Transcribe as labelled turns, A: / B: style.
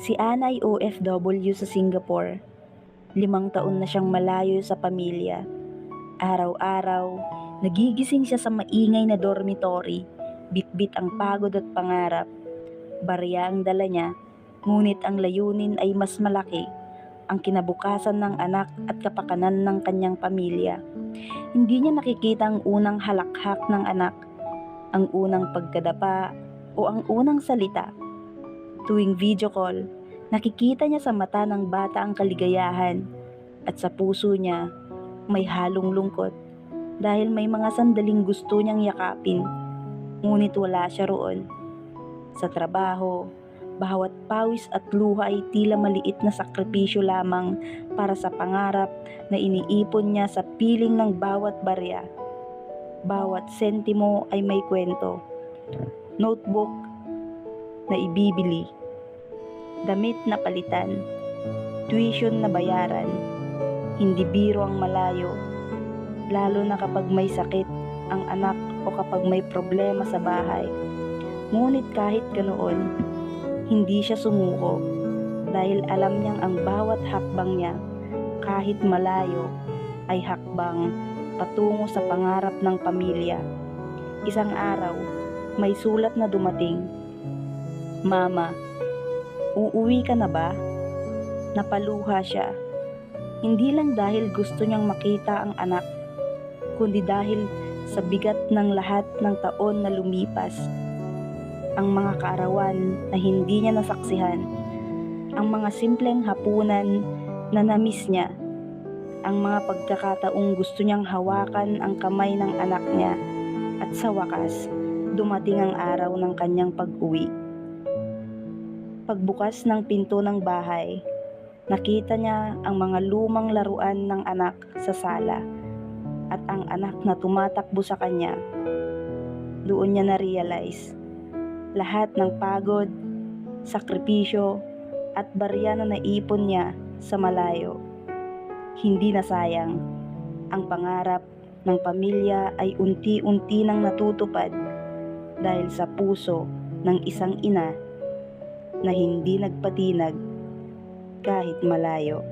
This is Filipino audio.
A: Si Ana ay OFW sa Singapore. 5 taon na siyang malayo sa pamilya. Araw-araw, nagigising siya sa maingay na dormitory, bitbit ang pagod at pangarap. Barya ang dala niya, ngunit ang layunin ay mas malaki, ang kinabukasan ng anak at kapakanan ng kanyang pamilya. Hindi niya nakikita ang unang halakhak ng anak, ang unang pagkadapa o ang unang salita. Tuwing video call, nakikita niya sa mata ng bata ang kaligayahan at sa puso niya may halong lungkot dahil may mga sandaling gusto niyang yakapin, ngunit wala siya roon. Sa trabaho, bawat pawis at luha ay tila maliit na sakripisyo lamang para sa pangarap na iniipon niya sa piling ng bawat barya. Bawat sentimo ay may kwento. Notebook na ibibili, damit na palitan, tuition na bayaran. Hindi biro ang malayo, lalo na kapag may sakit ang anak o kapag may problema sa bahay. Ngunit kahit ganoon, hindi siya sumuko dahil alam niyang ang bawat hakbang niya, kahit malayo, ay hakbang patungo sa pangarap ng pamilya. Isang araw, may sulat na dumating. "Mama, uuwi ka na ba?" Napaluha siya. Hindi lang dahil gusto niyang makita ang anak, kundi dahil sa bigat ng lahat ng taon na lumipas. Ang mga kaarawan na hindi niya nasaksihan, ang mga simpleng hapunan na namiss niya, ang mga pagkakataong gusto niyang hawakan ang kamay ng anak niya, at sa wakas, dumating ang araw ng kanyang pag-uwi. Pagbukas ng pinto ng bahay, nakita niya ang mga lumang laruan ng anak sa sala at ang anak na tumatakbo sa kanya. Doon niya na-realize, lahat ng pagod, sakripisyo at barya na naipon niya sa malayo, hindi na sayang. Ang pangarap ng pamilya ay unti-unti nang natutupad dahil sa puso ng isang ina na hindi nagpatinag kahit malayo.